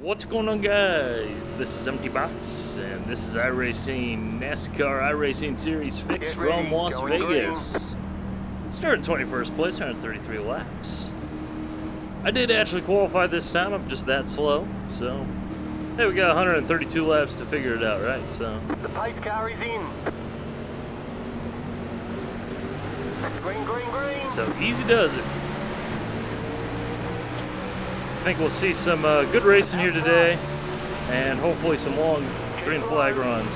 What's going on, guys? This is Empty Box, and this is iRacing NASCAR iRacing Series Fix from Las Vegas. Started 21st place, 133 laps. I did actually qualify this time. I'm just that slow, so hey, we got 132 laps to figure it out, right? So the pace car is in. Green, green, green. So easy does it. I think we'll see some good racing here today, and hopefully some long green flag runs.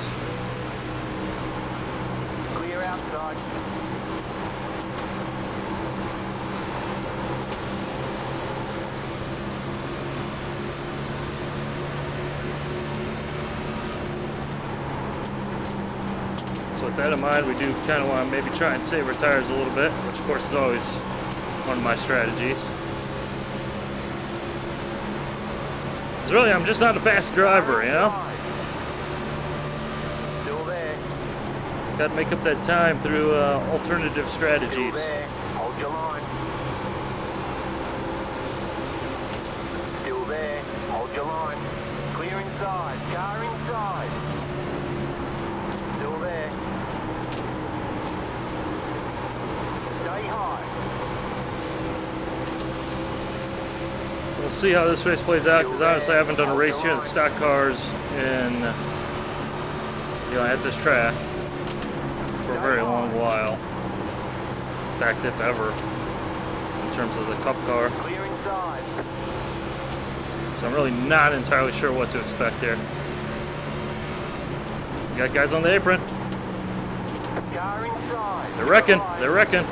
Clear outside. So with that in mind, we do kind of want to maybe try and save our tires a little bit, which of course is always one of my strategies. Because really, I'm just not a fast driver, you know? Still there. Got to make up that time through alternative Still strategies. there. Hold your line. Still there. Hold your line. Clear inside. Car inside. Still there. Stay high. We'll see how this race plays out, because honestly I haven't done a race here in stock cars in, at this track for a very long while. In fact, if ever, in terms of the Cup car. Clear inside. So I'm really not entirely sure what to expect here. You got guys on the apron. Car inside. They're wrecking. They're wrecking.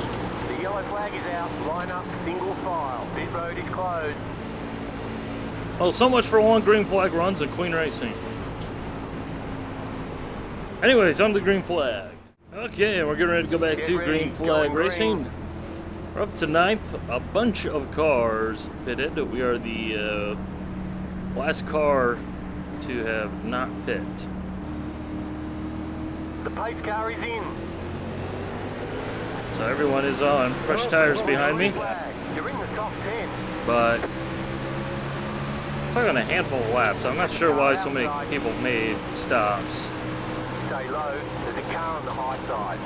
The yellow flag is out. Line up. Single file. Pit road is closed. Well, so much for long green flag runs and clean racing. Anyways, on to the green flag. Okay, we're getting ready to go back to green flag racing. We're up to 9th. A bunch of cars pitted. We are the last car to have not pit. The pace car is in. So everyone is on fresh tires behind me. You're in the top 10. But talking a handful of laps, I'm not sure why so many people made stops. Stay low. There's a car on the high side.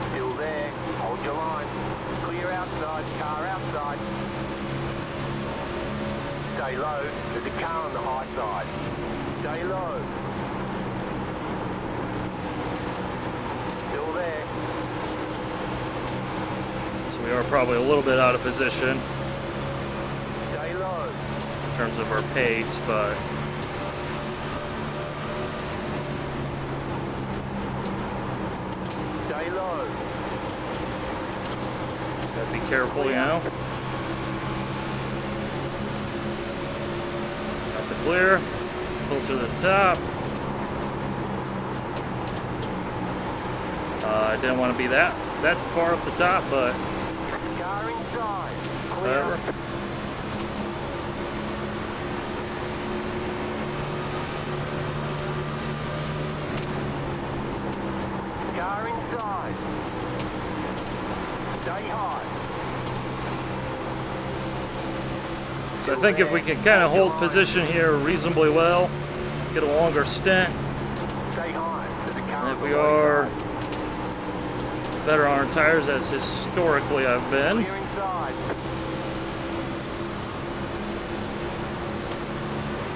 Still there. Hold your line. Clear outside. Car outside. Stay low. There's a car on the high side. Stay low. Still there. So we are probably a little bit out of position Stay low. in terms of our pace, but Stay low. just gotta be careful, you know. Got the clear, pull to the top. I didn't want to be that far up the top, but Car inside. whatever. Clear. Car inside. Stay high. So I think if we can kind of hold position here reasonably well, get a longer stint, Stay high. There's a car and on if the we low are side. better on our tires, as historically I've been, Clear inside.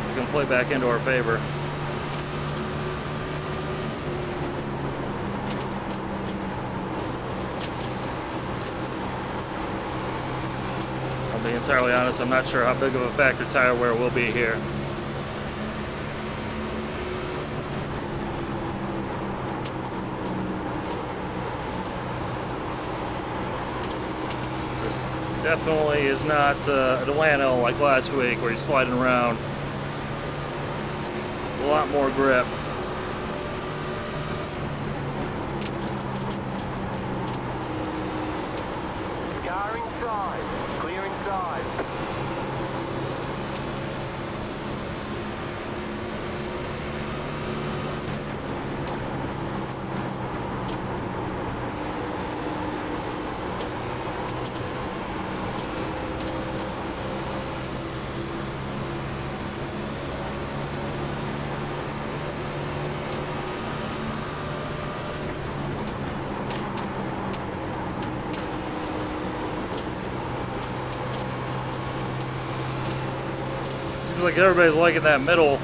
we can play back into our favor. I'll be entirely honest, I'm not sure how big of a factor tire wear will be here. This definitely is not Atlanta like last week where you're sliding around. A lot more grip. Car inside. Clear inside. Seems like everybody's liking that middle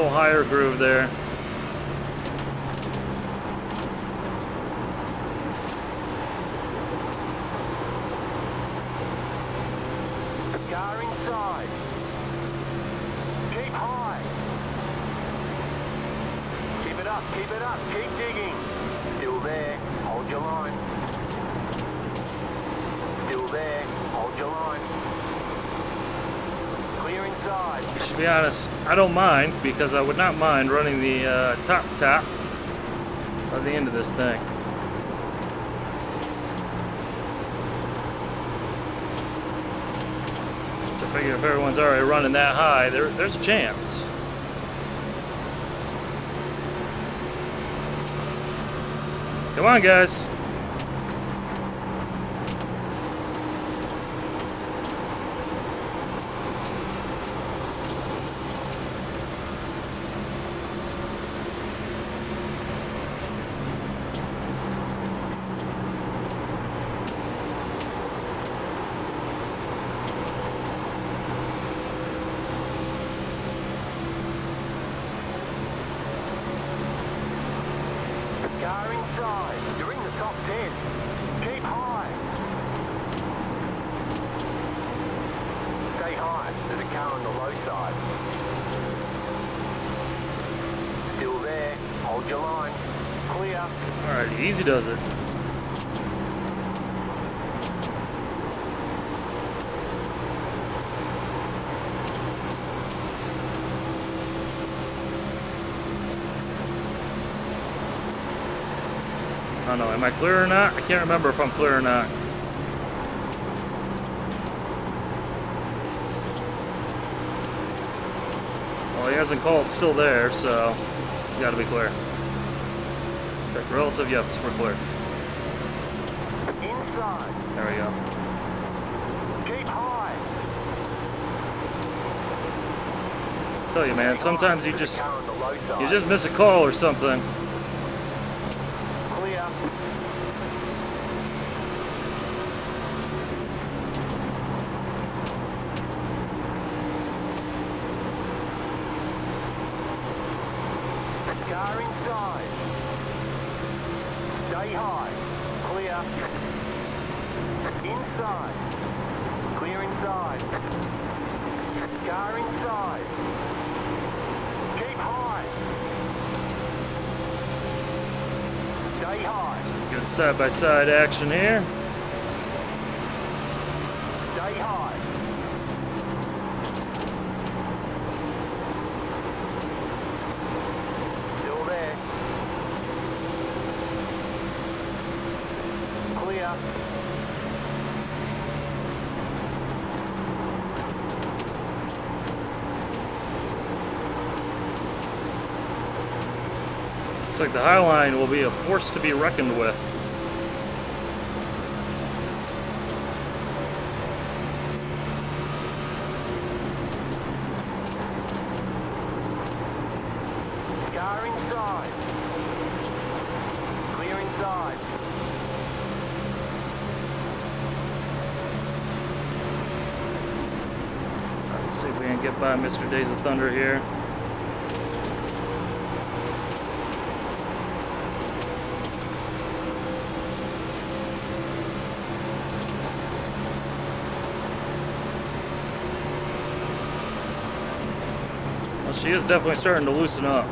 higher groove there. Car inside. Keep high. Keep it up, keep digging. Still there, hold your line. Still there, hold your line. Clear inside. To be honest, I don't mind, because I would not mind running the top on the end of this thing. I figure if everyone's already running that high, there's a chance. Come on, guys. Car inside. You're in the top 10. Keep high. Stay high. There's a car on the low side. Still there. Hold your line. Clear. Alright, easy does it. I don't know, am I clear or not? I can't remember if I'm clear or not. Well, he hasn't called, it's still there, so you gotta be clear. Check relative, yep, we're clear. Inside. There we go. Keep high. Tell you, man, sometimes you There's a just car on the low side. miss a call or something. Clear. Car inside. Stay high. Clear. Inside. Clear inside. Car inside. Keep high. Stay high. Good side-by-side action here. Stay high. Still there. Clear. Looks like the High Line will be a force to be reckoned with. Car inside. Clear inside. Let's see if we can get by Mr. Days of Thunder here. Well, she is definitely starting to loosen up.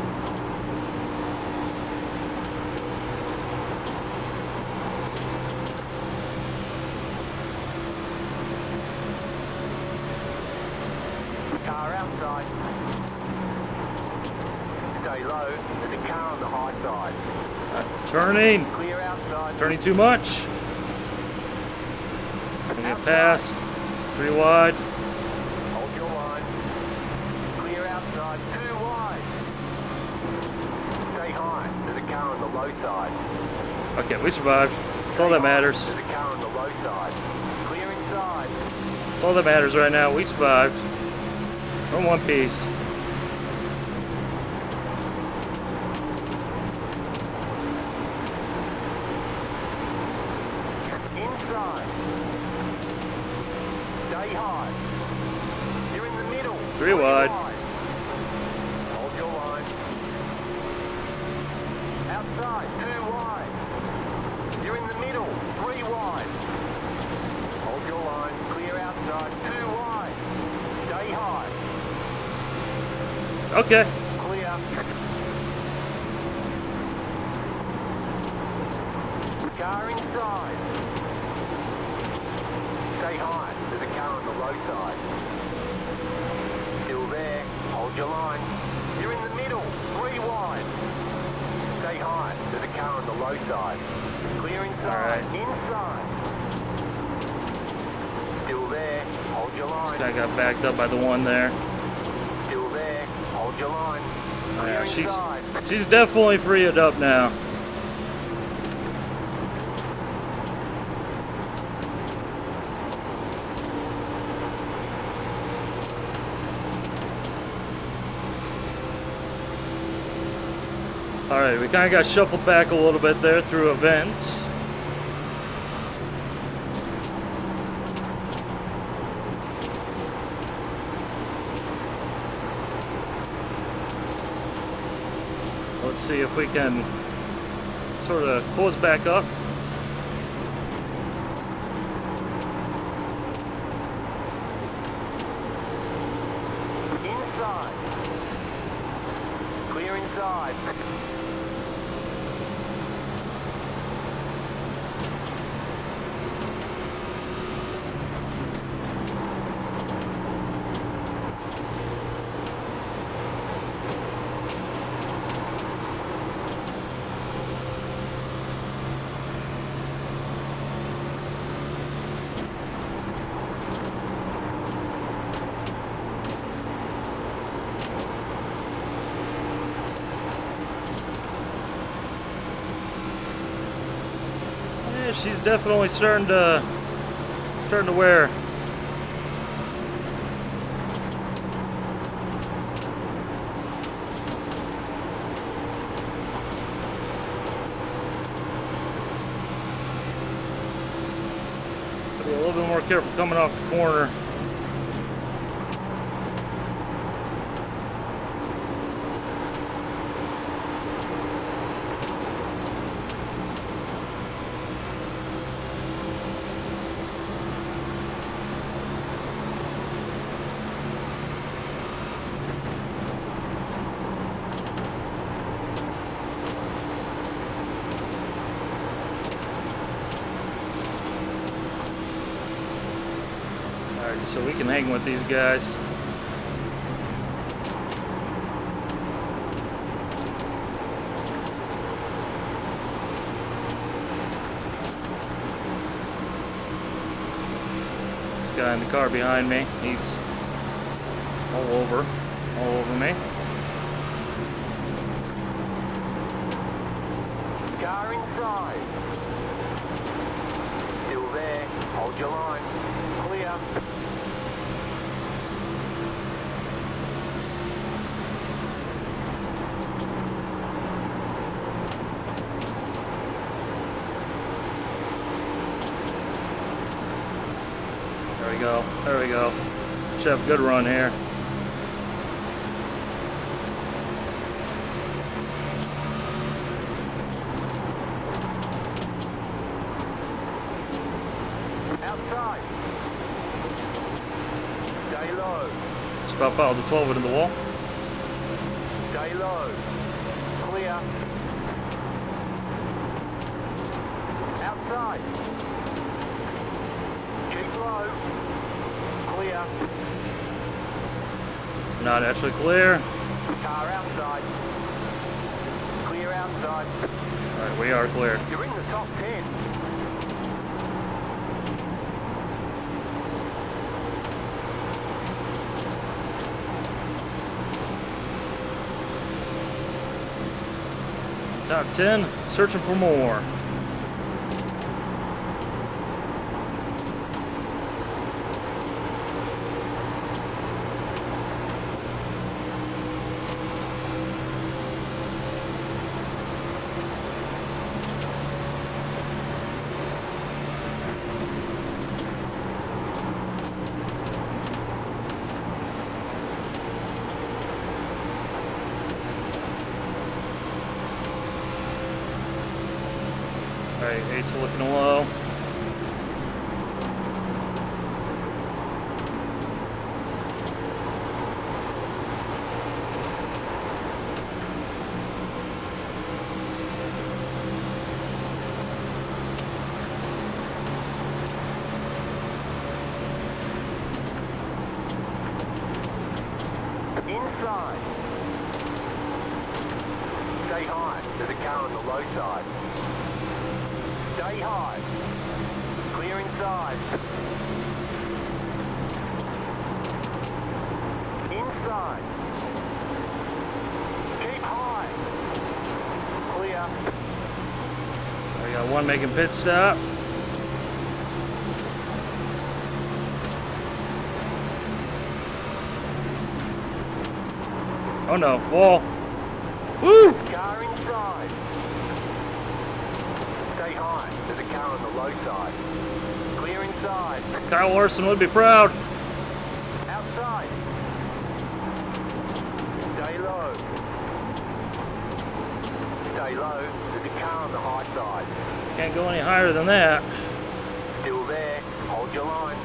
Car outside. Stay low. There's a car on the high side. Turning. Clear outside. Turning too much. Gonna get past. Pretty wide. Hold your line. Clear outside. Too wide. Stay high. There's a car on the low side. Okay, we survived. That's all that matters. There's a car on the low side. Clear inside. That's all that matters right now. We survived. We're in one piece. Inside. Stay high. You're in the middle. 3 wide. Hold your line. Outside, 2 wide. You're in the middle, 3 wide. Hold your line, clear outside, 2 wide. Stay high. Okay. Clear. Car inside. Stay high, there's a car on the low side. Still there, hold your line. You're in the middle, 3 wide. Stay high, there's a car on the low side. Clear inside, inside. Still there, hold your line. This guy got backed up by the one there. Still there, hold your line. Yeah, Clear inside. she's definitely freed up now. Alright, we kind of got shuffled back a little bit there through events. Let's see if we can sort of close back up. Inside. Clear inside. Yeah, she's definitely starting to wear. Be a little bit more careful coming off the corner. Alright, so we can hang with these guys. This guy in the car behind me, he's all over me. Car inside. Still there. Hold your line. Clear. There we go. There we go. Should have a good run here. Outside. Stay low. Just about followed the 12 into the wall. Stay low. Clear. Outside. Keep low. Clear. Not actually clear. Car outside. Clear outside. Alright, we are clear. You're in the top 10. Top 10, searching for more. Alright, 8's looking low. Inside. Stay high. There's a car on the low side. Stay high. Clear inside. Inside. Keep high. Clear. We got one making pit stop. Oh no, wall. Woo! Car inside. Stay high. There's a car on the low side. Clear inside. Kyle Larson would be proud. Outside. Stay low. Stay low. There's a car on the high side. Can't go any higher than that. Still there. Hold your line.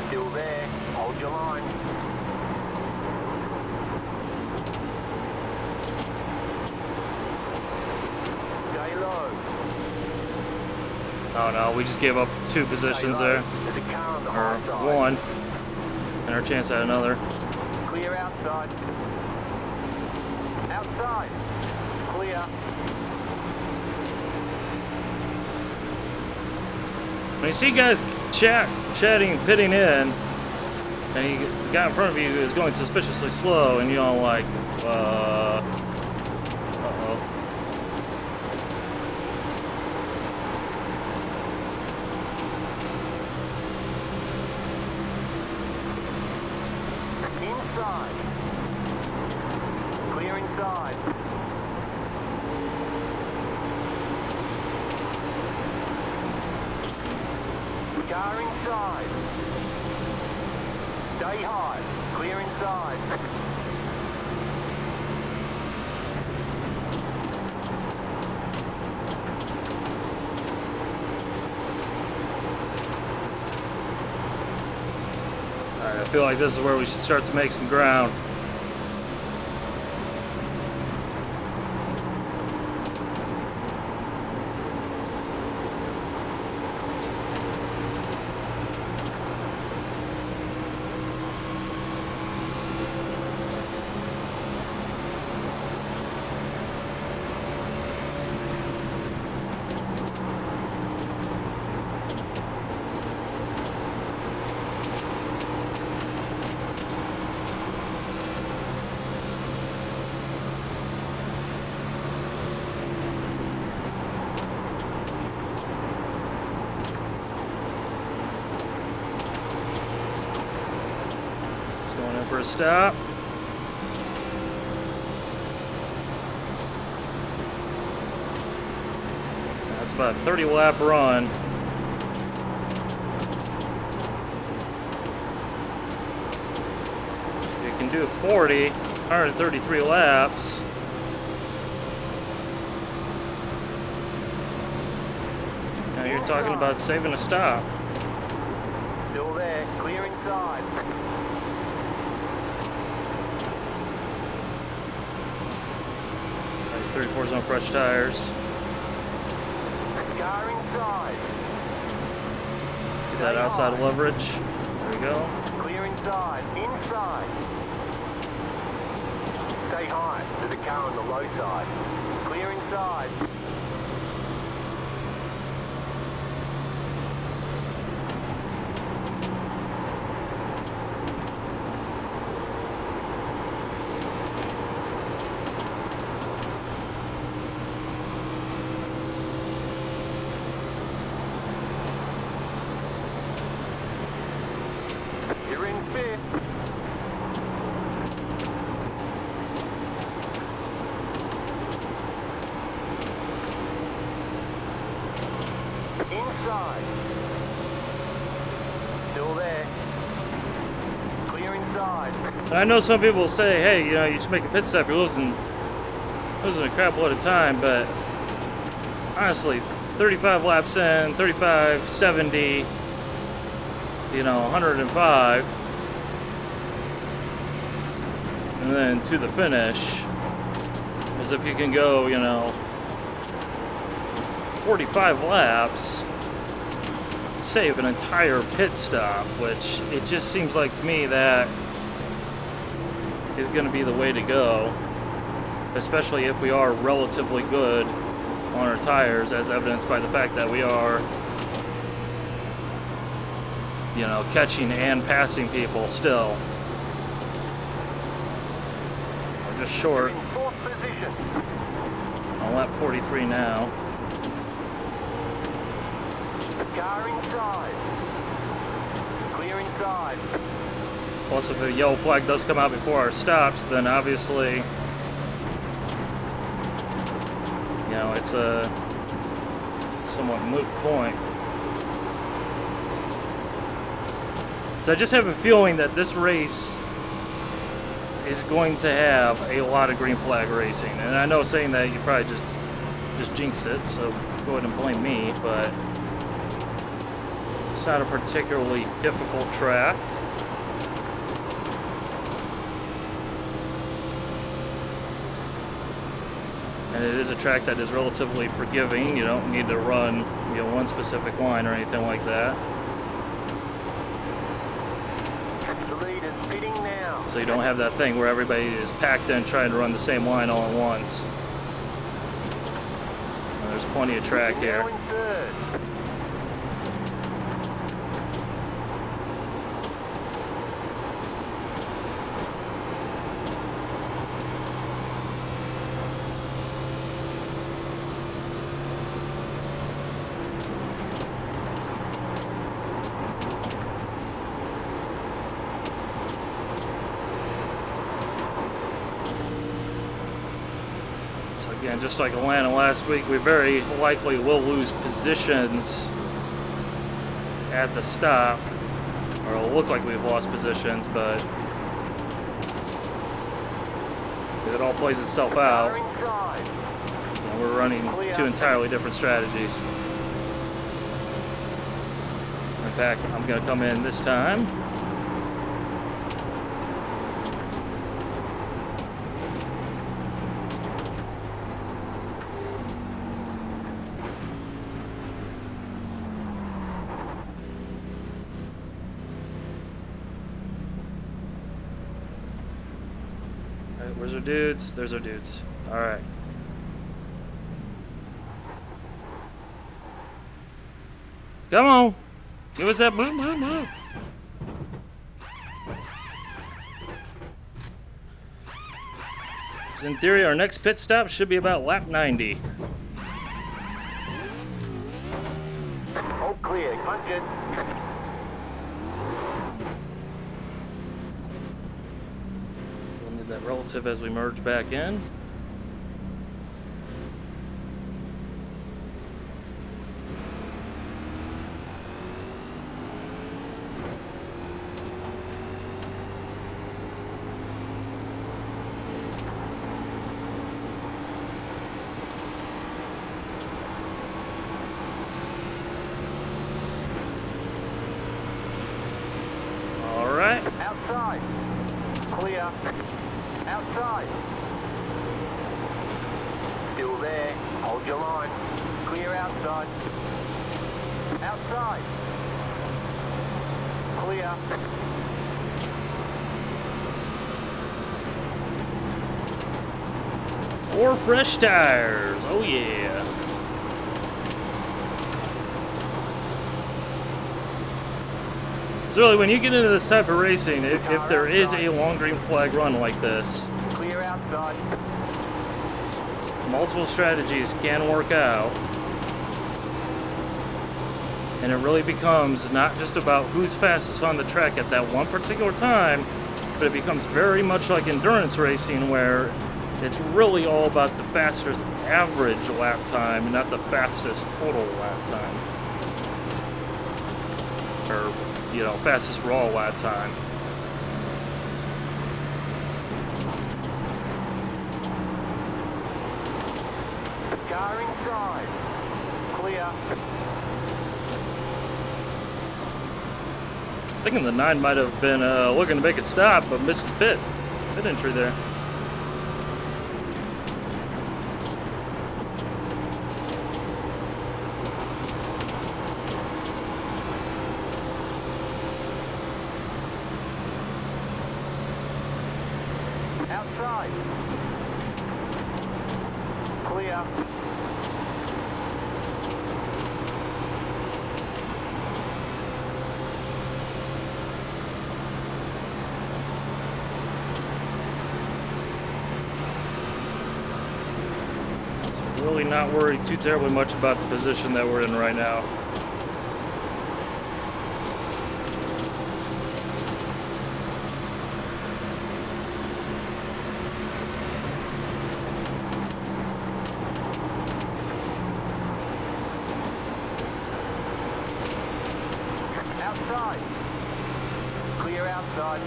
Still there. Hold your line. Stay low. Oh no, we just gave up 2 positions Stay low. there. There's a car on the Or high side. 1. And our chance at another. Clear outside. Outside. Clear. When you see guys chatting, pitting in, and the guy in front of you is going suspiciously slow, and you're all like, uh-oh. Inside. Clear inside. Car inside. Stay high. Clear inside. Alright, I feel like this is where we should start to make some ground. Going in for a stop. That's about a 30 lap run. If you can do 40, 133 laps. Now you're talking about saving a stop. Still there. Clear inside. 34's on fresh tires. Car inside. Get that outside leverage. There we go. Clear inside. Inside. Stay high. There's a car on the low side. Clear inside. You're in fifth. Inside. Still there. Clear inside. And I know some people say, hey, you know, you should make a pit stop, you're losing losing a crap load of time, but honestly, 35 laps in, 35, 70, 105, and then to the finish, as if you can go, 45 laps, save an entire pit stop, which it just seems like to me that is going to be the way to go, especially if we are relatively good on our tires, as evidenced by the fact that we are, catching and passing people still. We're just short. Fourth position. On lap 43 now. Car inside. Clear inside. Plus, if a yellow flag does come out before our stops, then obviously, it's a somewhat moot point. So I just have a feeling that this race is going to have a lot of green flag racing. And I know saying that you probably just jinxed it, so go ahead and blame me, but it's not a particularly difficult track. And it is a track that is relatively forgiving. You don't need to run, one specific line or anything like that. The lead is pitting now. So you don't have that thing where everybody is packed in trying to run the same line all at once. And there's plenty of track here. Now in third. Again, just like Atlanta last week, we very likely will lose positions at the stop, or it'll look like we've lost positions, but if it all plays itself out, Car inside. we're running two entirely different strategies. In fact, I'm going to come in this time. Where's our dudes? There's our dudes. All right. Come on. Give us that. So in theory, our next pit stop should be about lap 90. All clear. Punch it. That relative as we merge back in. All right. Outside. Clear. Outside. Still there. Hold your line. Clear outside. Outside. Clear. 4 fresh tires. Oh yeah. So really, when you get into this type of racing, if there is a long green flag run like this, Clear outside. multiple strategies can work out. And it really becomes not just about who's fastest on the track at that one particular time, but it becomes very much like endurance racing, where it's really all about the fastest average lap time, not the fastest total lap time. Or, fastest raw lap time. Car inside. Clear. Thinking the 9 might have been looking to make a stop, but missed his pit entry there. Outside. Clear. Really not worried too terribly much about the position that we're in right now. Outside. Clear outside.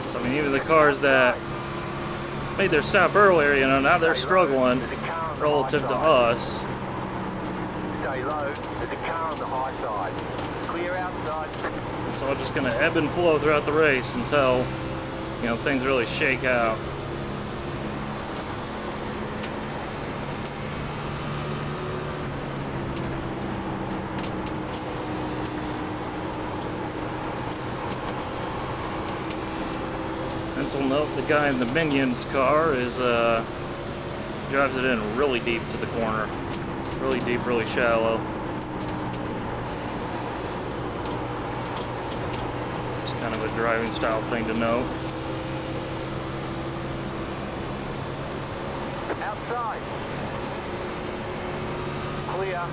So I mean, even the cars that made their stop earlier, you know, now they're struggling relative to us. Stay low. There's a car on the high side. Clear outside. It's all just going to ebb and flow throughout the race until, you know, things really shake out. Mental note, the guy in the Minions car is drives it in really deep to the corner. Really deep, really shallow. Just kind of a driving style thing to note. Outside. Clear.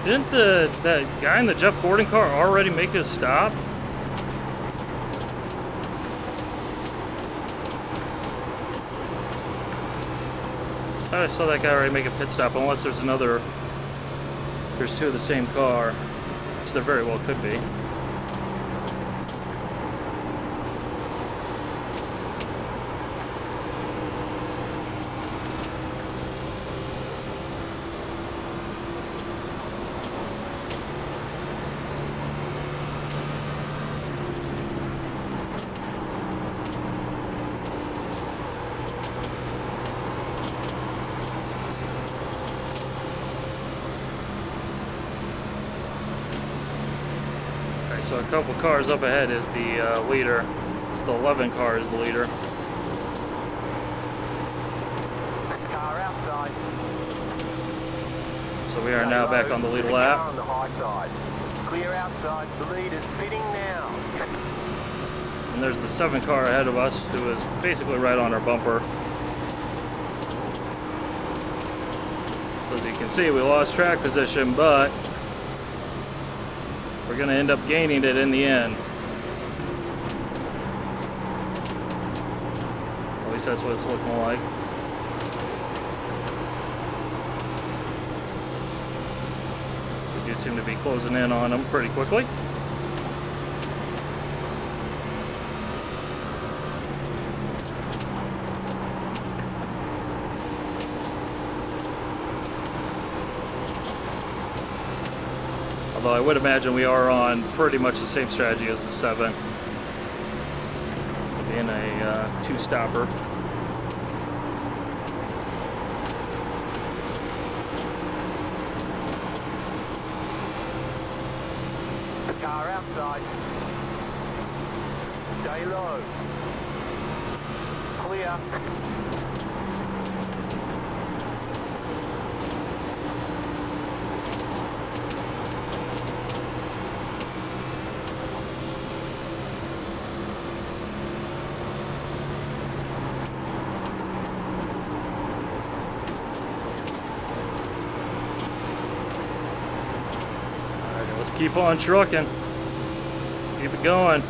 Didn't that guy in the Jeff Gordon car already make his stop? I thought I saw that guy already make a pit stop, unless there's two of the same car, which there very well could be. So a couple cars up ahead is the leader. It's the 11 car is the leader. Car outside. So we are now back on the lead lap. Car on the high side. Clear outside. The lead is pitting now. And there's the 7 car ahead of us, who is basically right on our bumper. So as you can see, we lost track position, but we're going to end up gaining it in the end. At least that's what it's looking like. So we do seem to be closing in on them pretty quickly. Although I would imagine we are on pretty much the same strategy as the 7. Being a 2-stopper. Car outside. Stay low. Clear. keep on trucking. Keep it going.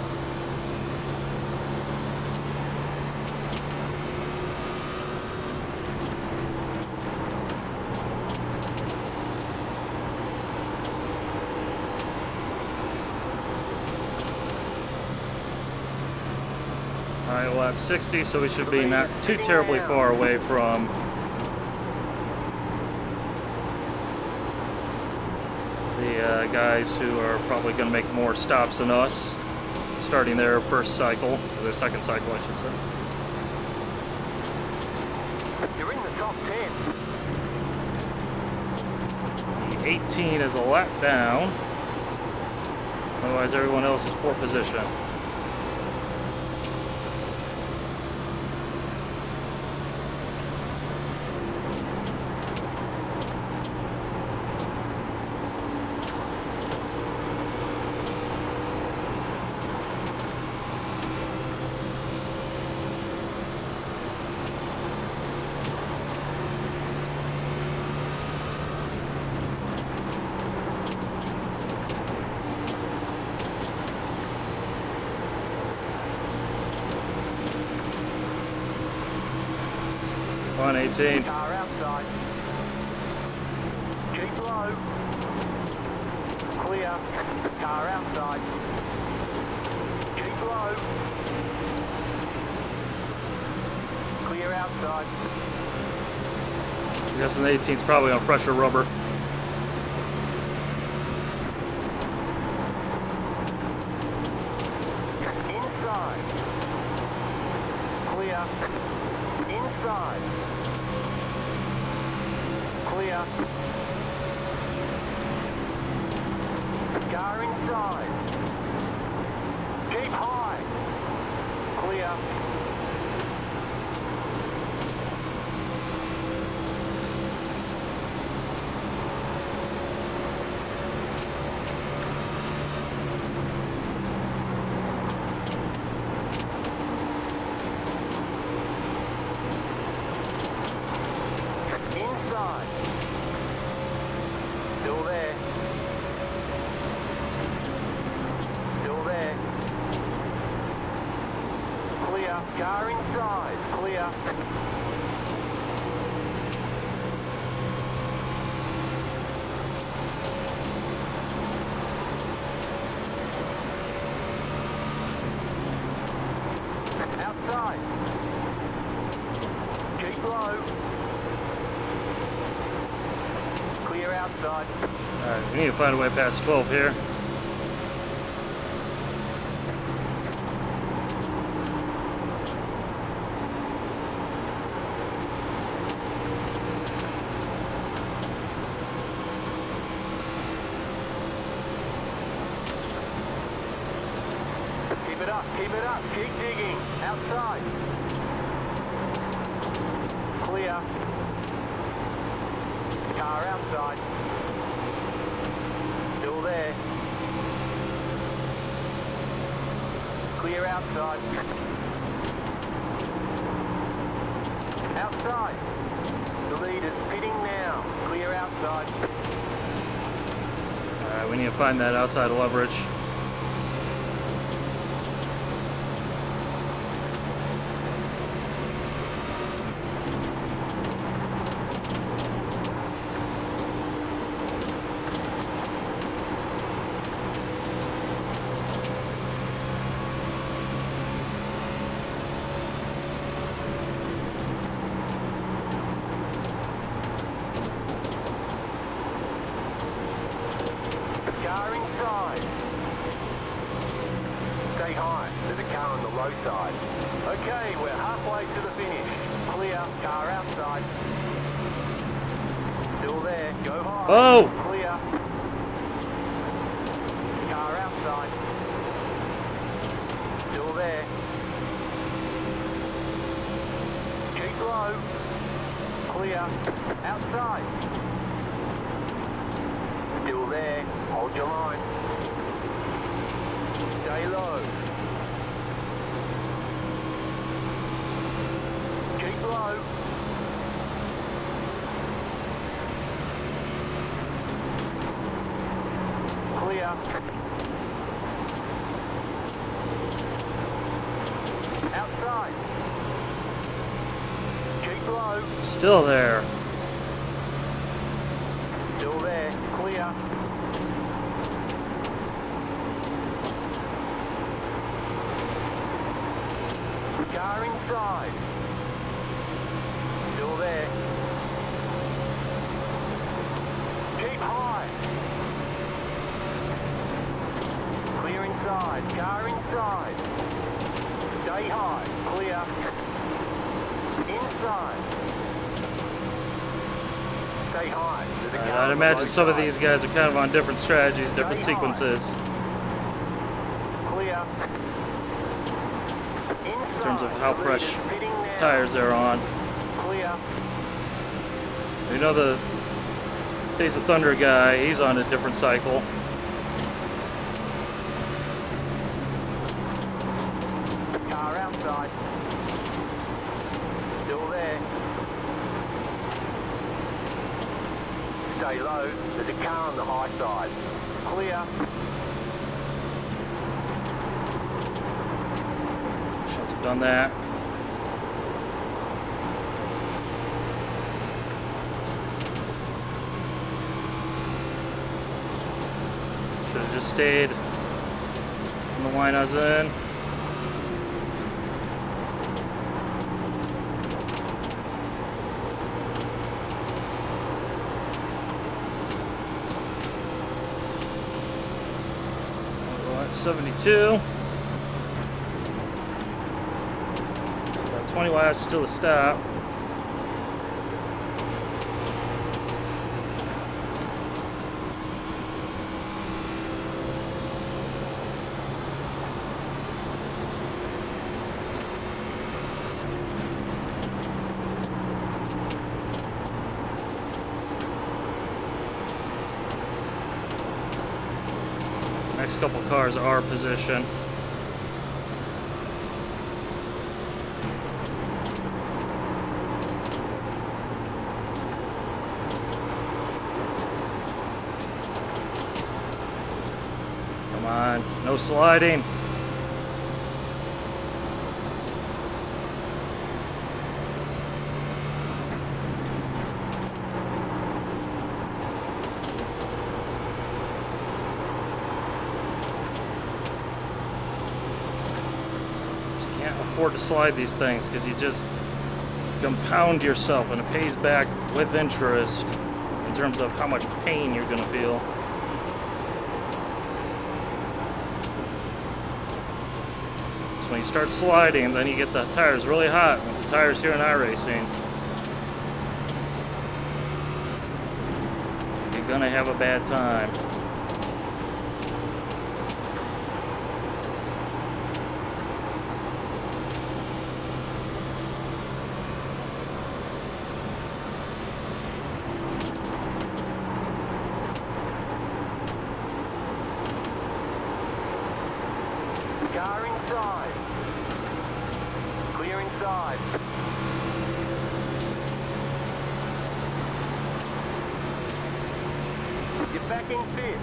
Alright, lap 60, so we should be not too terribly far away from the guys who are probably going to make more stops than us, starting their first cycle, or their second cycle, I should say. You're in the top 10. The 18 is a lap down. Otherwise, everyone else is for position. Come on, 18. Car outside. Keep low. Clear. Car outside. Keep low. Clear outside. I'm guessing the 18's probably on fresher rubber. Inside. Clear. Inside. Clear. Car inside. Keep high. Clear. Inside. Still there. Still there. Clear. Car inside. Clear. Outside. Keep low. Clear outside. Alright, we need to find a way past 12 here. Keep it up, keep it up, keep digging. Outside. Clear. Car outside. Still there. Clear outside. Outside. The leader's pitting now. Clear outside. Alright, we need to find that outside leverage. Car inside. Stay high. There's a car on the low side. Okay, we're halfway to the finish. Clear. Car outside. Still there. Go high. Oh! Clear. Car outside. Still there. Keep low. Clear. Outside. Still there. Hold your line. Stay low. Keep low. Clear. Outside. Keep low. Still there. Still there. Clear. Car inside. Still there. Keep high. Clear inside. Car inside. Stay high. Clear. Inside. Stay high. There's a car I'd on the imagine low some of side. these guys are kind of on different strategies, different Stay high. sequences Clear. in terms of how fresh tires. tires they're on. Clear. You know the Days of Thunder guy, he's on a different cycle. Car outside. Still there. Stay low. There's a car on the high side. Clear. Shouldn't have done that. Should have just stayed on the line I was in. Lap 72. So about 20 laps till the stop. Next couple cars are position. Come on, no sliding. Can't afford to slide these things because you just compound yourself, and it pays back with interest in terms of how much pain you're going to feel. So when you start sliding, then you get the tires really hot with the tires here in iRacing. You're going to have a bad time. Car inside. Clear inside. Get back in fifth.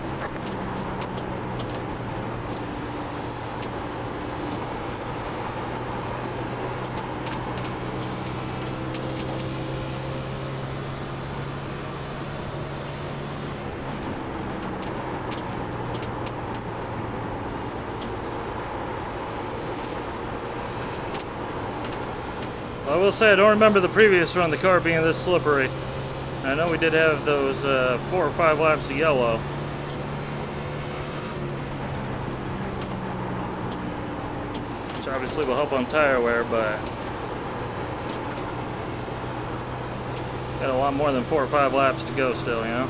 I will say I don't remember the previous run, the car being this slippery. I know we did have those 4 or 5 laps of yellow. Which obviously will help on tire wear, but got a lot more than 4 or 5 laps to go still, you know?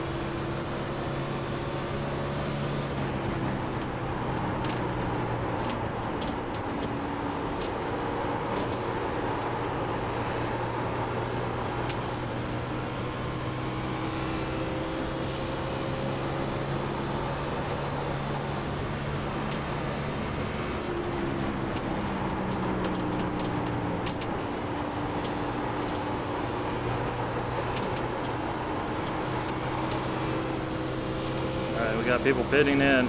We got people pitting in.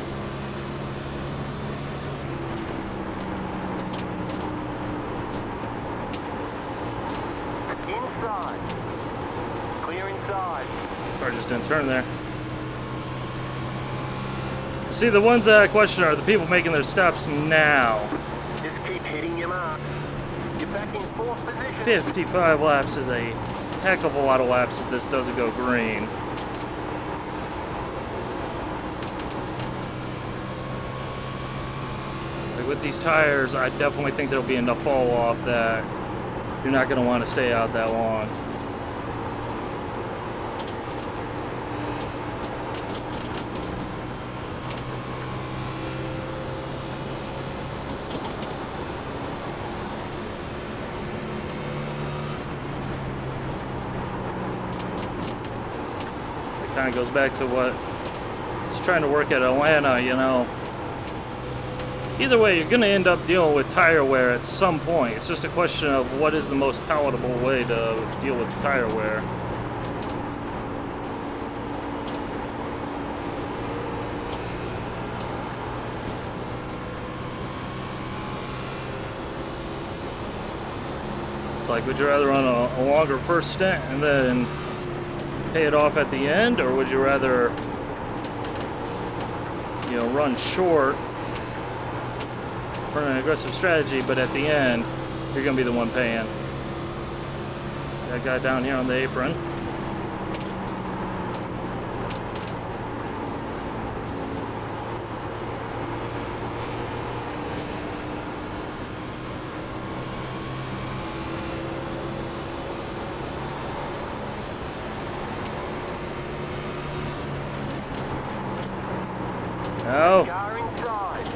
inside. Clear inside. Car just didn't turn there. See, the ones that I question are the people making their stops now. Just keep hitting your mark. You're back in 4th position. 55 laps is a heck of a lot of laps if this doesn't go green. Like with these tires, I definitely think there'll be enough fall off that you're not going to want to stay out that long. Kind of goes back to what it's trying to work at Atlanta, you know. Either way, you're going to end up dealing with tire wear at some point. It's just a question of what is the most palatable way to deal with the tire wear. It's like, would you rather run a longer first stint and then pay it off at the end, or would you rather, you know, run short, run an aggressive strategy, but at the end, you're going to be the one paying? That guy down here on the apron. No. Car inside.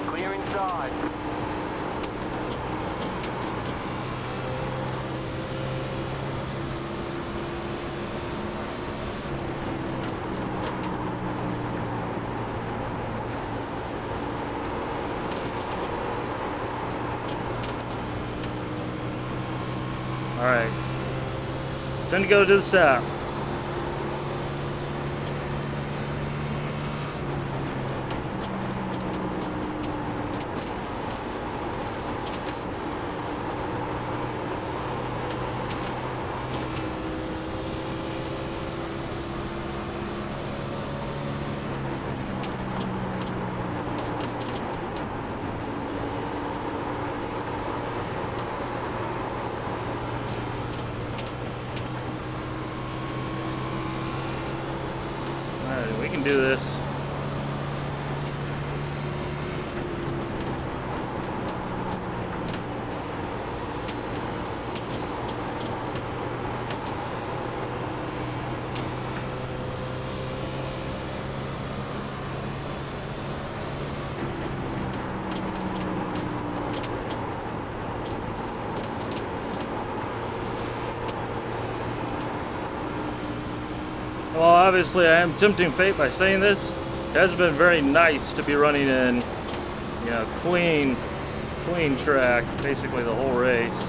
Clear inside. All right. Time to go to the stop. We can do this. Well, obviously I am tempting fate by saying this. It has been very nice to be running in, you know, clean track, basically the whole race.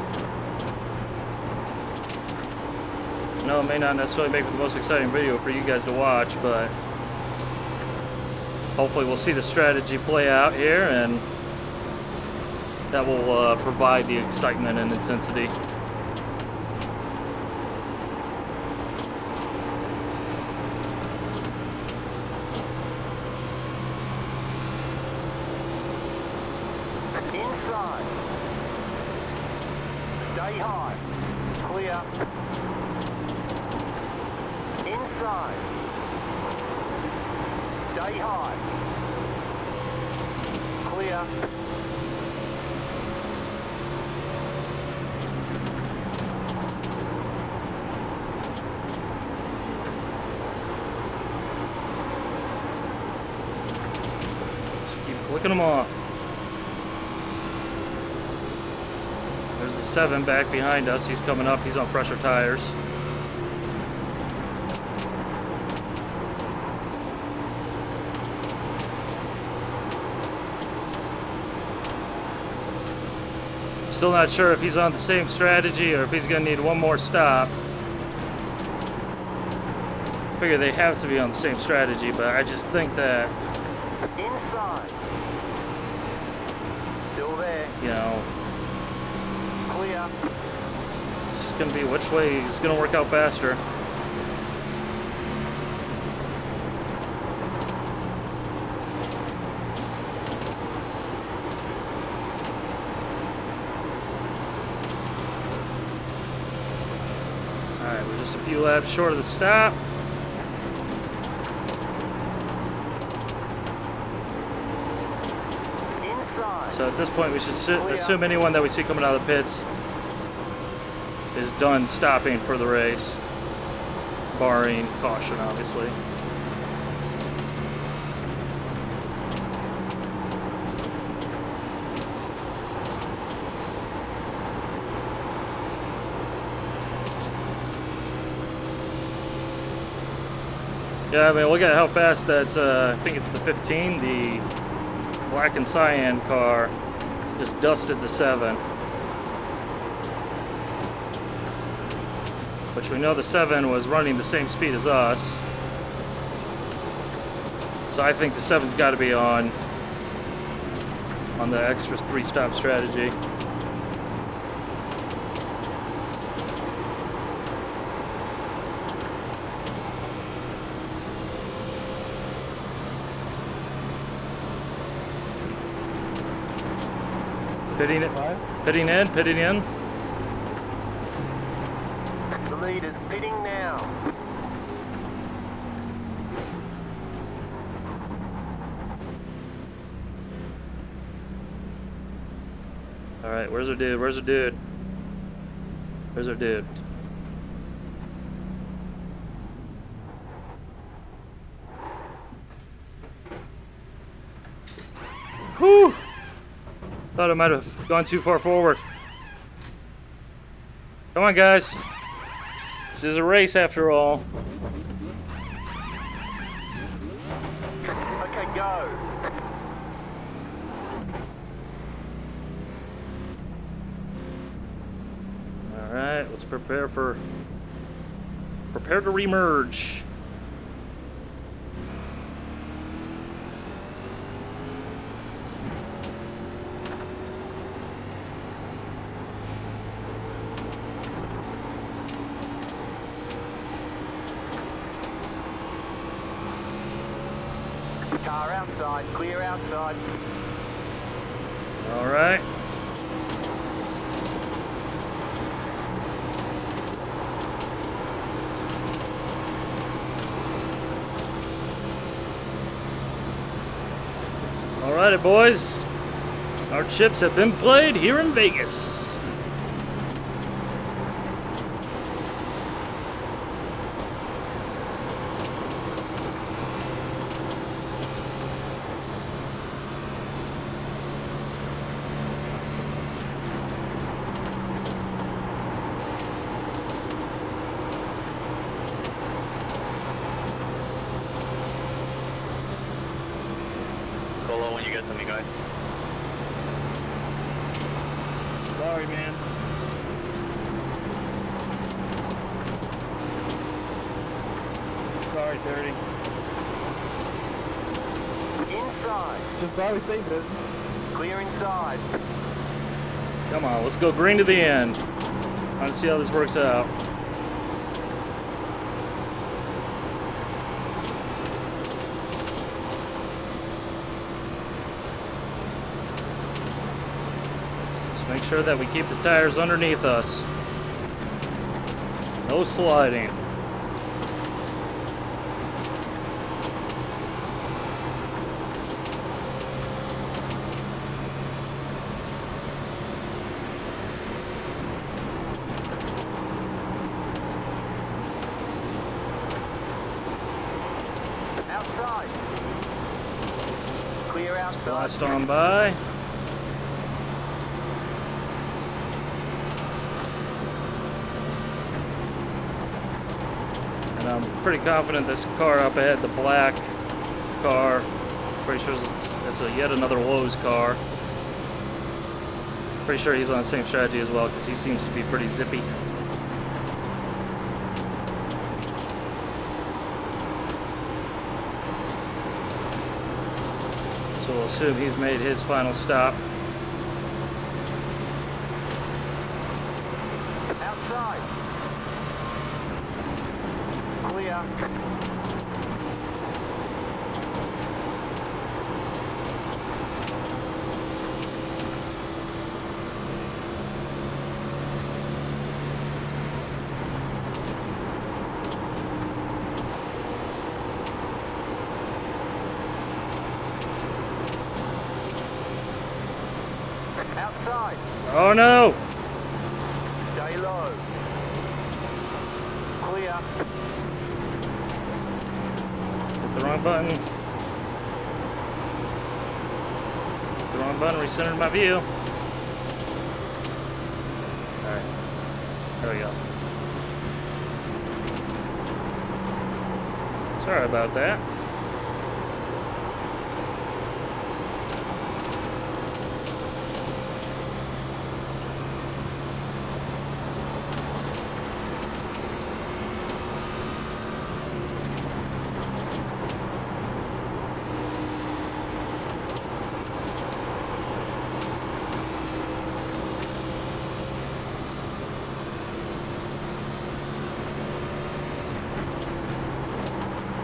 No, it may not necessarily make it the most exciting video for you guys to watch, but hopefully we'll see the strategy play out here, and that will provide the excitement and intensity. Inside. Stay high. Clear. Inside. Stay high. Clear. Just keep flicking them off. There's the 7 back behind us. He's coming up. He's on fresher tires. Still not sure if he's on the same strategy or if he's going to need one more stop. Figure they have to be on the same strategy, but I just think that, Inside. Still there. you know, Clear. just going to be which way is going to work out faster. Alright, we're just a few laps short of the stop. So at this point, we should assume anyone that we see coming out of the pits is done stopping for the race, barring caution, obviously. Yeah, I mean, look at how fast that, I think it's the 15, the black and cyan car just dusted the 7. Which we know the 7 was running the same speed as us. So I think the 7's got to be on the extra 3-stop strategy. Pitting in. The lead is pitting now. All right, where's our dude? Where's our dude? Where's our dude? Whew! Thought I might have gone too far forward. Come on, guys. This is a race after all. Okay, go. All right, let's prepare to remerge. Car outside, clear outside. All right. All righty, boys. Our chips have been played here in Vegas. When you get to me, guys. Sorry, man. Sorry, 30. Inside. Just probably safe, it. Clear inside. Come on, let's go green to the end. Let's see how this works out. Make sure that we keep the tires underneath us. No sliding. Outside. Clear outside. Blast on by. I'm pretty confident this car up ahead, the black car, pretty sure it's yet another Lowe's car. Pretty sure he's on the same strategy as well because he seems to be pretty zippy. So we'll assume he's made his final stop. Outside. Outside. Clear. Outside. Oh no! Stay low. Clear. Hit the wrong button. Hit the wrong button, recentered my view. Alright. There we go. Sorry about that.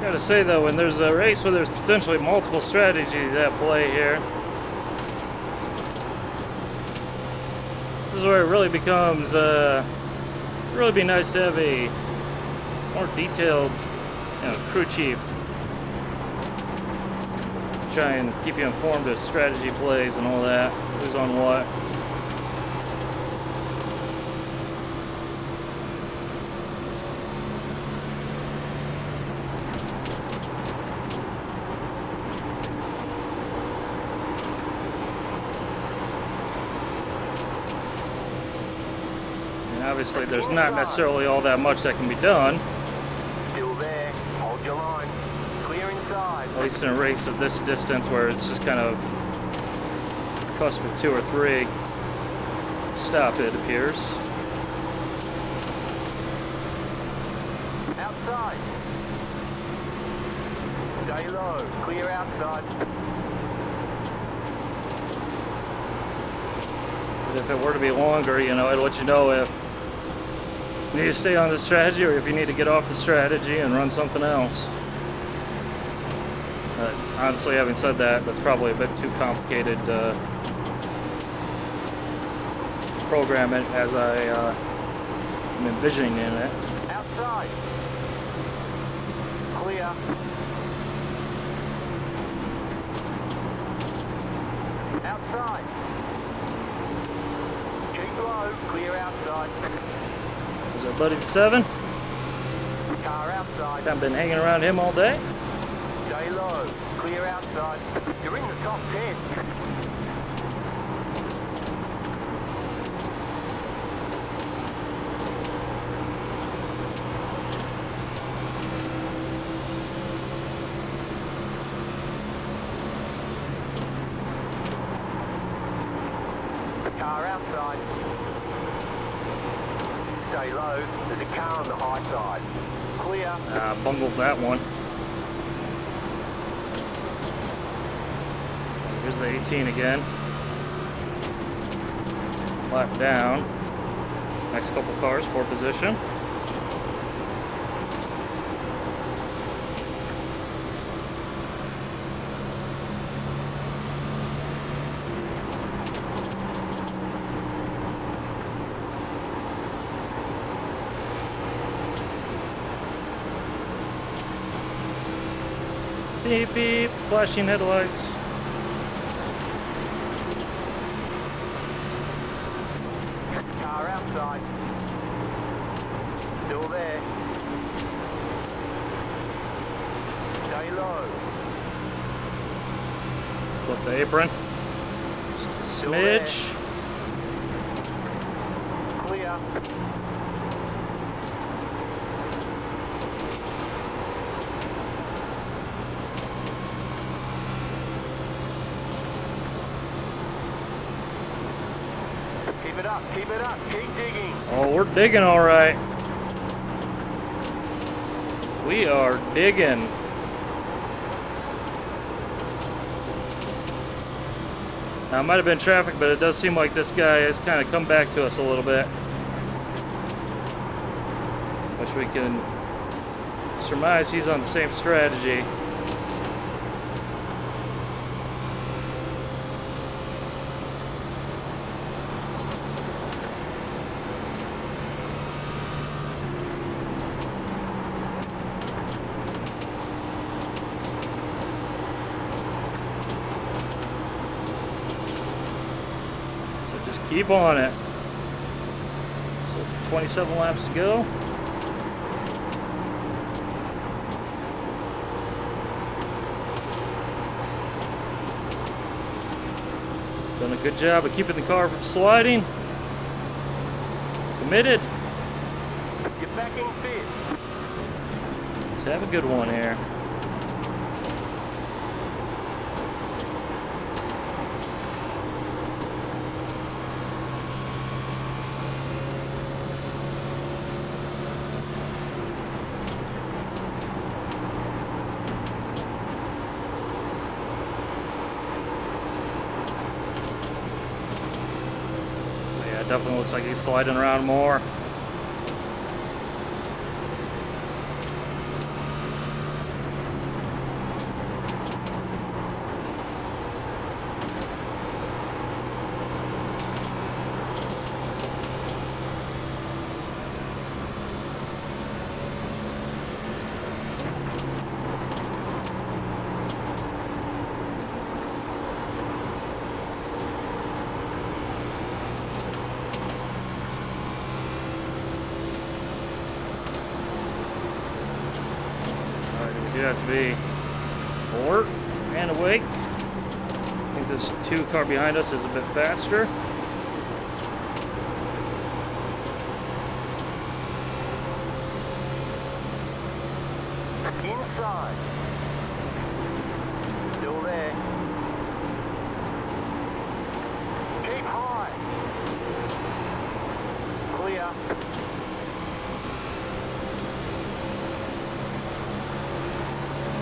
Gotta say though, when there's a race where there's potentially multiple strategies at play here, this is where it really becomes, really be nice to have a more detailed, crew chief. Try and keep you informed of strategy plays and all that, who's on what. Obviously, there's not necessarily all that much that can be done. Still there. Hold your line. Clear inside. At least in a race of this distance where it's just kind of cusp of 2 or 3. Stop, it appears. Outside. Stay low. Clear outside. But if it were to be longer, it'd let you know if you need to stay on the strategy or if you need to get off the strategy and run something else. But honestly, having said that, that's probably a bit too complicated to program it as I am envisioning in it. Outside. Clear. Outside. Keep low. Clear outside. Is our buddy the 7? Car outside. I've been hanging around him all day. Stay low. Clear outside. You're in the top 10. Car outside. Stay low. There's a car on the high side. Clear. Bungled that one. Here's the 18 again. Lap down. Next couple cars, 4th position. Beep beep, flashing headlights. Car outside. Still there. Stay low. Flip the apron. Just a smidge. Clear. Keep it up, keep it up, keep digging. Oh, we're digging all right. We are digging. Now, it might have been traffic, but it does seem like this guy has kind of come back to us a little bit. which we can surmise he's on the same strategy. Keep on it. Still 27 laps to go. Done a good job of keeping the car from sliding. Committed. Get back in fifth. Let's have a good one here. Definitely looks like he's sliding around more. You have to be alert and awake. I think this 2 car behind us is a bit faster. Inside. Still there. Keep high. Clear.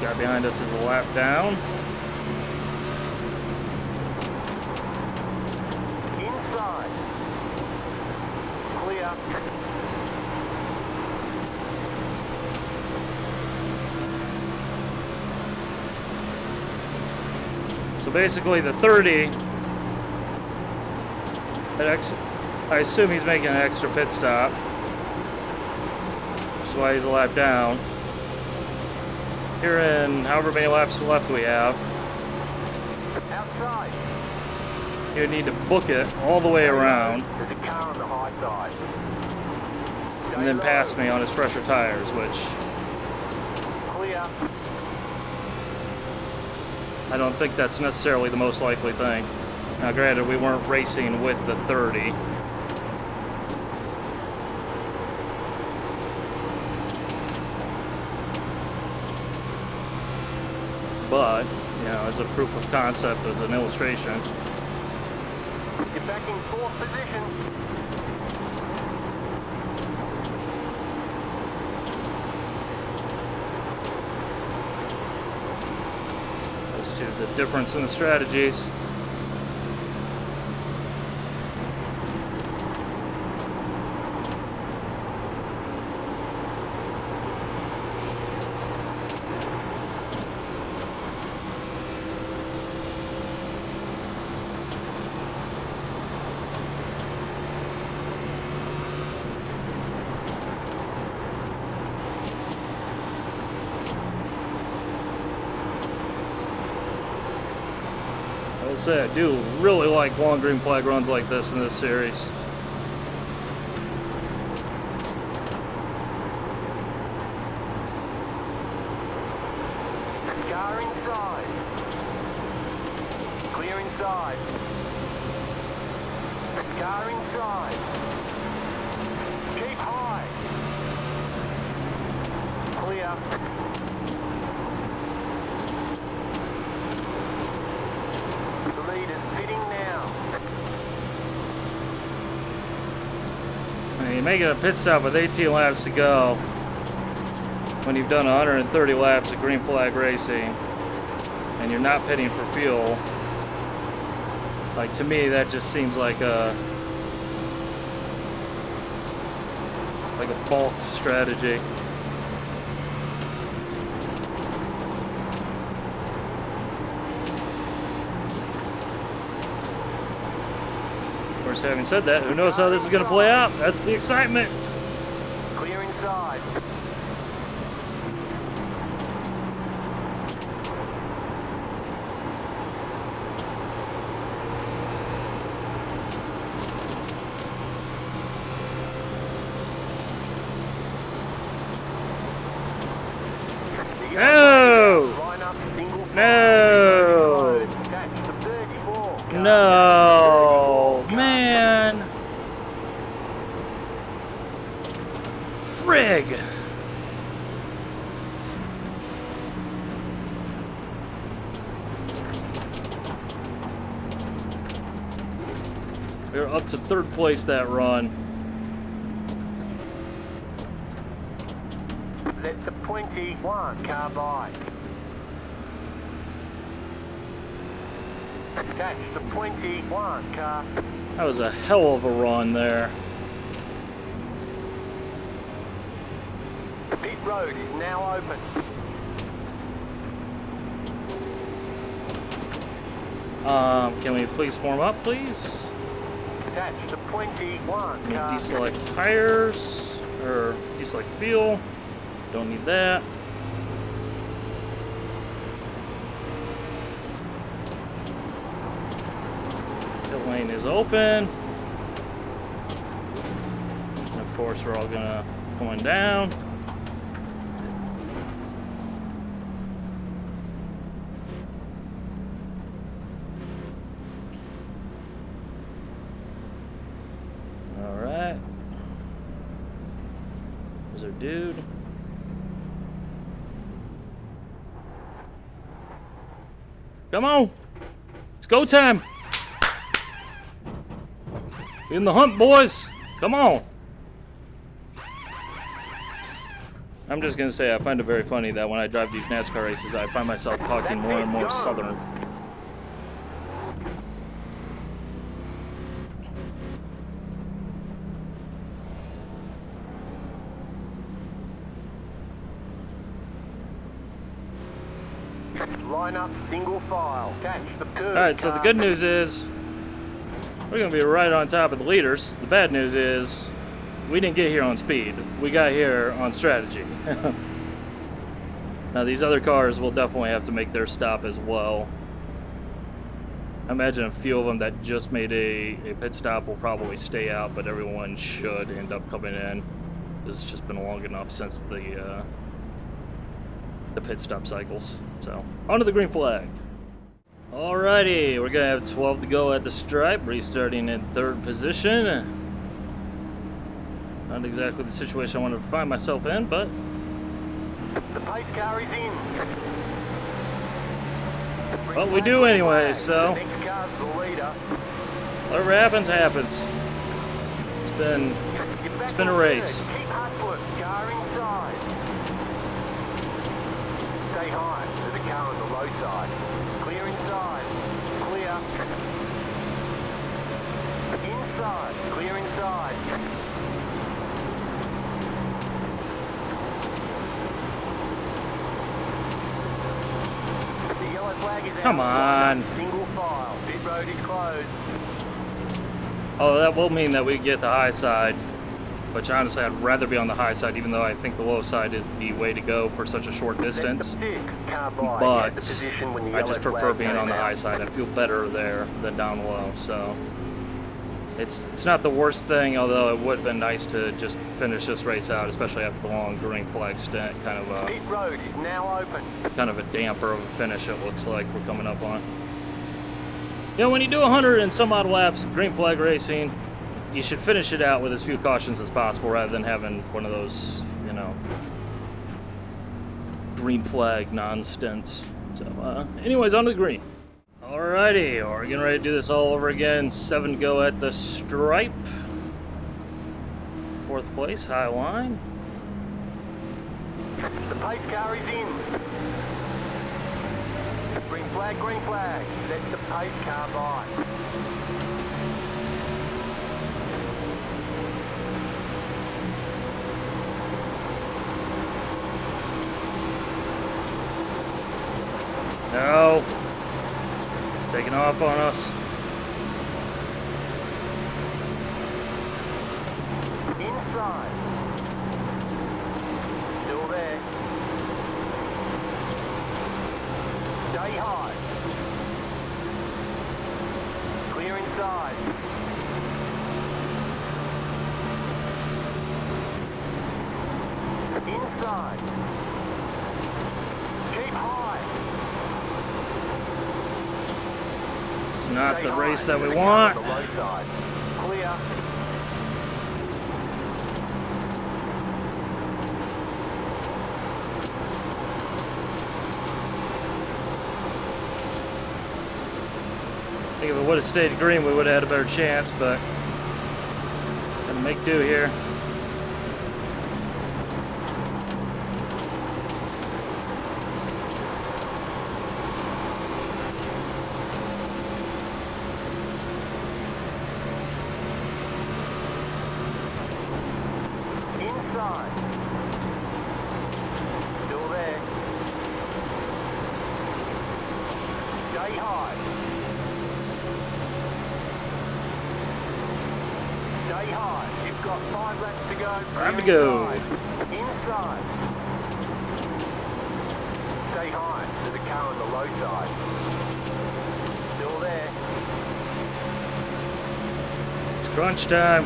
Guy behind us is a lap down. Inside. Clear. So basically the 30, I assume he's making an extra pit stop. That's why he's a lap down. Here in however many laps left we have, Outside. you need to book it all the way around There's a car on the high side. and then pass me on his fresher tires, which Clear. I don't think that's necessarily the most likely thing. Now granted, we weren't racing with the 30. But, you know, as a proof of concept, as an illustration. Get back in 4th position. As to the difference in the strategies. I say I do really like long green flag runs like this in this series. Car inside. Clear inside. Car inside. Keep high. Clear. The lead is pitting now. And you make it a pit stop with 18 laps to go. When you've done 130 laps of green flag racing and you're not pitting for fuel, like, to me that just seems like a like a balked strategy. Of course, having said that, who knows how this is going to play out? That's the excitement. Clear inside. No! Line up single file. No! Catch the 34. No! Man! Frig! We're up to third place that run. Let the 21 car by. Catch the 21 car. That was a hell of a run there. Pit road is now open. Can we please form up, please? Catch the 21 Can we car. deselect tires, or deselect fuel? Don't need that. Pit lane is open. And of course, we're all going down. All right. There's our dude. Come on. It's go time. In the hunt, boys. Come on. I'm just going to say I find it very funny that when I drive these NASCAR races, I find myself talking more and more Southern. Line up single file. Catch the curve. All right, so the good news is we're going to be right on top of the leaders. The bad news is we didn't get here on speed. We got here on strategy. Now, these other cars will definitely have to make their stop as well. I imagine a few of them that just made a pit stop will probably stay out, but everyone should end up coming in. It's just been long enough since the pit stop cycles. So, onto the green flag. Alrighty, we're gonna have 12 to go at the stripe, restarting in third position. Not exactly the situation I wanted to find myself in, but The pace car is in. well, we do anyway, so The next car's the leader. whatever happens, happens. It's been a race. Keep hustling. Car inside. Stay high to the car on the low side. Clear inside. Clear. Inside. Clear inside. The yellow flag is Come out. on. Single file. Pit road is closed. Oh, that will mean that we get the high side, which honestly I'd rather be on the high side, even though I think the low side is the way to go for such a short distance. But I just prefer being on the high side. I feel better there than down low, so it's not the worst thing, although it would have been nice to just finish this race out, especially after the long green flag stint. Pit road is now open. Kind of a damper of a finish it looks like we're coming up on. You know, when you do 100 and some odd laps of green flag racing, you should finish it out with as few cautions as possible rather than having one of those, you know, green flag non-stints. So, anyways, on to the green. Alrighty, we're getting ready to do this all over again. 7 to go at the stripe. 4th place, high line. The pace car is in. Green flag, green flag. Let the pace car by. taking off on us. Inside. Still there. Stay high. Clear inside. Inside. Keep high. It's not Stay the high race that to we the car want. on the low side. Clear. I think if it would have stayed green, we would have had a better chance, but gonna make do here. Inside. Still there. Stay high. Stay high. You've got 5 laps to go. Time to go. Inside. Stay high to the car on the low side. Still there. It's crunch time.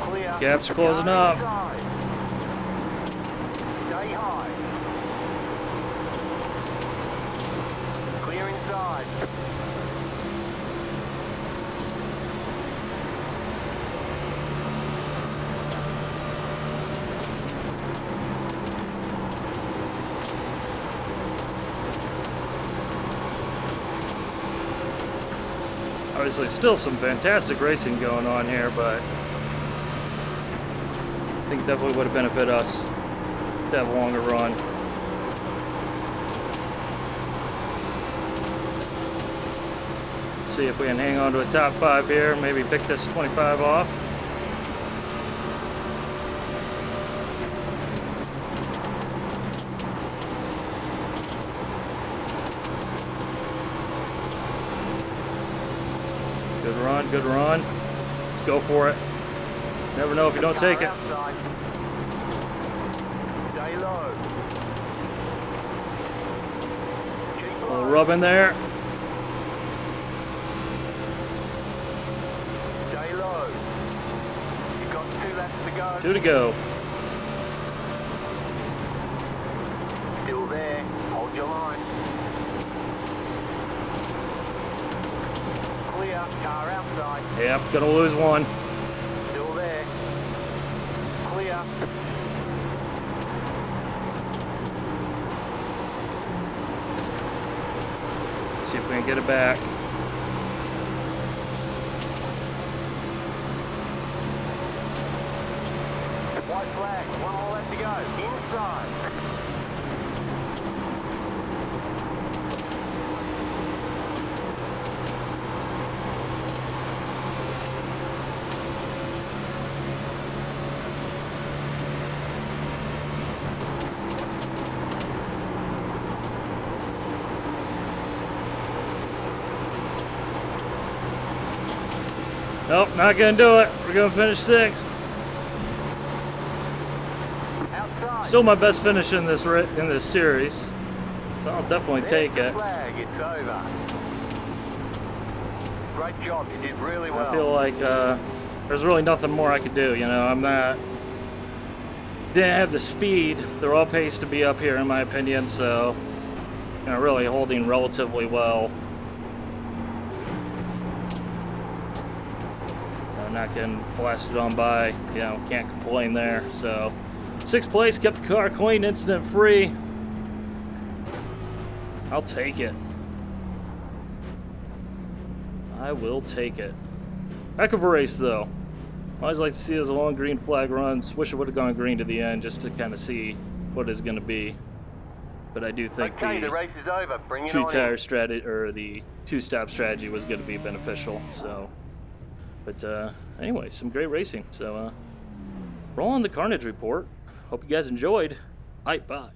Clear. Gaps are closing up. Inside. Stay high. Clear inside. Obviously, still some fantastic racing going on here, but I think definitely would have benefited us to have a longer run. See if we can hang on to a top 5 here, maybe pick this 25 off. Good run, good run. Let's go for it. Never know if you don't take it. Outside. Stay low. Keep A little low. rub in there. Stay low. You've got 2 laps to go. 2 to go. Still there. Hold your line. Clear. Car outside. Yep, gonna lose one. Still there. Clear. See if we can get it back. White flag. 1 more lap to go. Inside. Nope, not gonna do it. We're gonna finish 6th. Outside. Still my best finish in this series, so I'll definitely There's take the it. flag. It's over. Great job. You did really well. I feel like there's really nothing more I could do. You know, I'm not. Didn't have the speed, the raw pace to be up here, in my opinion. So, you know, really holding relatively well. Not getting blasted on by, you know, can't complain there. So 6th place, kept the car clean, incident free. I'll take it. I will take it. Heck of a race though. I always like to see those long green flag runs. Wish it would have gone green to the end just to kind of see what it's going to be. But I do think Okay, the race is over. Bring it on in. two-tire strategy, or the 2-stop strategy, was going to be beneficial. So, but anyway, some great racing. So, roll on the Carnage Report. Hope you guys enjoyed. Bye.